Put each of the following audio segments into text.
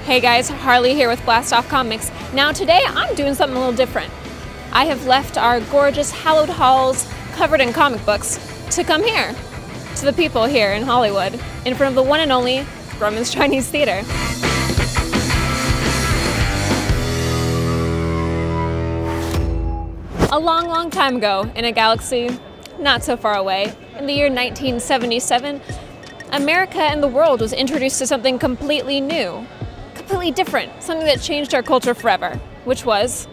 Hey guys, Harley here with Blastoff Comics. Now today I'm doing something a little different. I have left our gorgeous hallowed halls covered in comic books to come here, to the people here in Hollywood, in front of the one and only Grauman's Chinese Theater. A long, long time ago, in a galaxy not so far away, in the year 1977, America and the world was introduced to something completely new, completely different, something that changed our culture forever, which was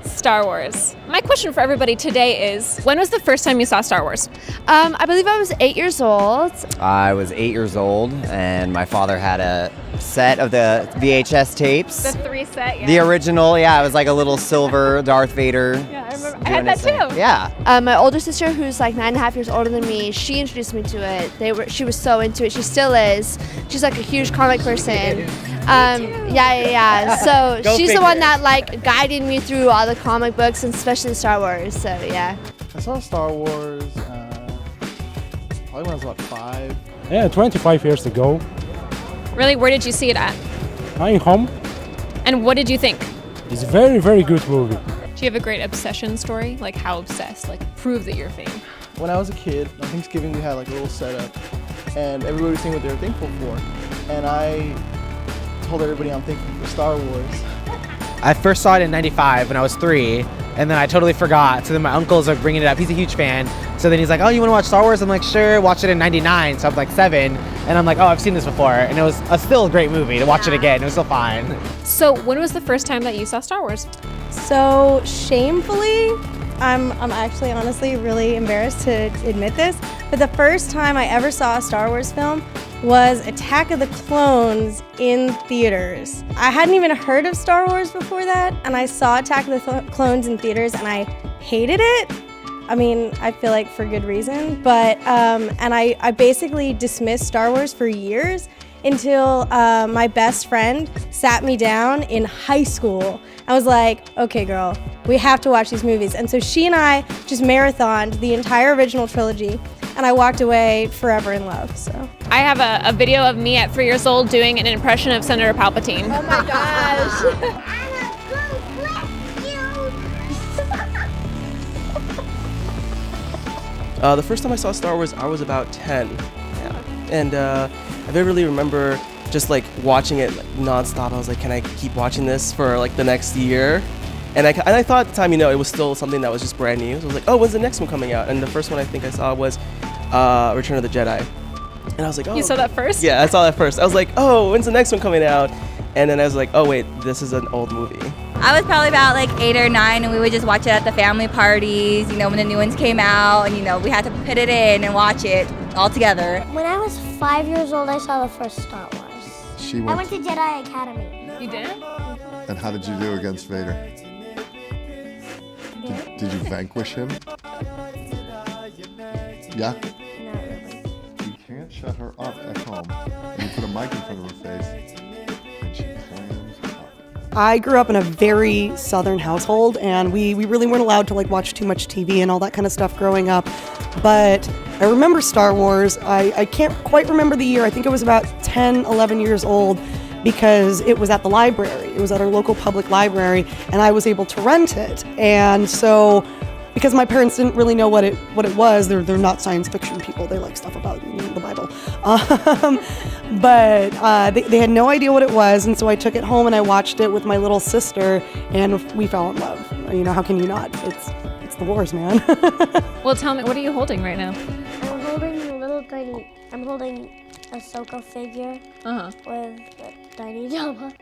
Star Wars. My question for everybody today is, when was the first time you saw Star Wars? I believe I was 8 years old. I was 8 years old, and my father had a set of the VHS tapes. The 3 set, yeah. The original, yeah, it was like a little silver Darth Vader. Yeah, I remember. I had that too. Yeah. My older sister, who's like 9.5 years older than me, she introduced me to it. She was so into it. She still is. She's like a huge comic person. Yeah. So she's the one that like guided me through all the comic books, and especially Star Wars. So yeah. I saw Star Wars probably when I was about 5. Yeah, 25 years ago. Really? Where did you see it at? I'm home. And what did you think? It's a very, very good movie. Do you have a great obsession story? Like how obsessed? Like prove that you're a fan. When I was a kid, on Thanksgiving we had like a little setup, and everybody was saying what they were thankful for, and I told everybody I'm thankful for Star Wars. I first saw it in '95 when I was 3, and then I totally forgot. So then my uncle's like bringing it up. He's a huge fan. So then he's like, "Oh, you want to watch Star Wars?" I'm like, "Sure." Watched it in '99, so I'm like 7, and I'm like, "Oh, I've seen this before," and it was still a great movie to watch it again. It was still fine. So when was the first time that you saw Star Wars? So shamefully, I'm actually honestly really embarrassed to admit this, but the first time I ever saw a Star Wars film was Attack of the Clones in theaters. I hadn't even heard of Star Wars before that, and I saw Attack of the Clones in theaters and I hated it. I mean, I feel like for good reason, but and I basically dismissed Star Wars for years until my best friend sat me down in high school. I was like, okay girl, we have to watch these movies. And so she and I just marathoned the entire original trilogy, and I walked away forever in love, so. I have a video of me at 3 years old doing an impression of Senator Palpatine. Oh my gosh. The first time I saw Star Wars, I was about 10. Yeah. And I vividly remember just like watching it like, nonstop. I was like, can I keep watching this for like the next year? And I thought at the time, it was still something that was just brand new. So I was like, oh, when's the next one coming out? And the first one I think I saw was Return of the Jedi. And I was like, oh. You saw that first? Yeah, I saw that first. I was like, oh, when's the next one coming out? And then I was like, oh wait, this is an old movie. I was probably about like 8 or 9, and we would just watch it at the family parties, when the new ones came out, and we had to put it in and watch it all together. When I was 5 years old, I saw the first Star Wars. I went to Jedi Academy. You did? And how did you do against Vader? Did you vanquish him? Yeah? Not really. You can't shut her up at home. You put a mic in front of her face, and she clams up. I grew up in a very southern household, and we really weren't allowed to watch too much TV and all that kind of stuff growing up. But I remember Star Wars. I can't quite remember the year. I think it was about 10, 11 years old, because it was at the library. It was at our local public library, and I was able to rent it. And so, because my parents didn't really know what it was, they're not science fiction people. They like stuff about the Bible. But they had no idea what it was, and so I took it home and I watched it with my little sister, and we fell in love. How can you not? It's the wars, man. Well, tell me, what are you holding right now? I'm holding a Ahsoka figure with a tiny Jabba,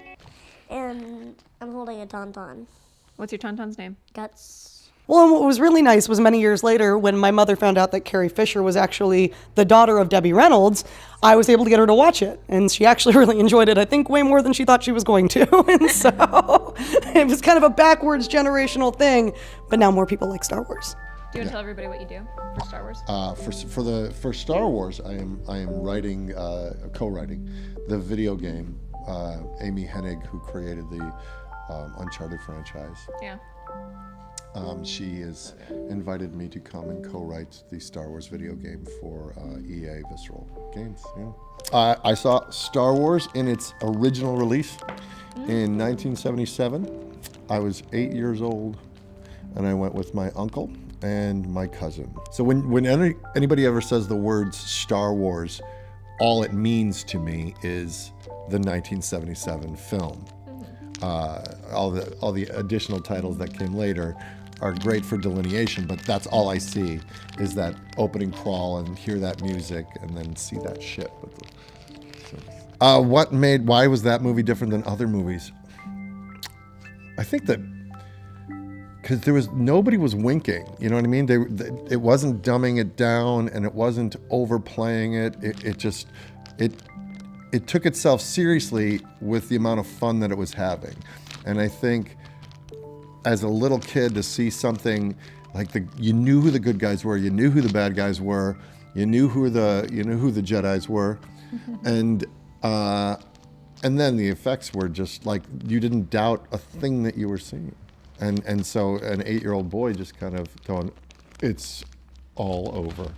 and I'm holding a Tauntaun. What's your Tauntaun's name? Guts. Well, and what was really nice was many years later, when my mother found out that Carrie Fisher was actually the daughter of Debbie Reynolds, I was able to get her to watch it. And she actually really enjoyed it, I think, way more than she thought she was going to. And so it was kind of a backwards generational thing, but now more people like Star Wars. Do you want to tell everybody what you do for Star Wars? For Star Wars, I am writing, co-writing the video game. Amy Hennig, who created the Uncharted franchise. Yeah. She has invited me to come and co-write the Star Wars video game for EA Visceral Games. Yeah. I saw Star Wars in its original release In 1977, I was 8 years old, and I went with my uncle and my cousin. So when anybody ever says the words Star Wars, all it means to me is the 1977 film. All the additional titles that came later are great for delineation, but that's all I see is that opening crawl and hear that music and then see that ship. Why was that movie different than other movies? I think that because nobody was winking, you know what I mean? It wasn't dumbing it down and it wasn't overplaying it. It took itself seriously with the amount of fun that it was having. And I think as a little kid to see something like you knew who the good guys were, you knew who the bad guys were, you knew who the Jedis were, and then the effects were just like you didn't doubt a thing that you were seeing. And so an 8-year-old boy just kind of going, it's all over.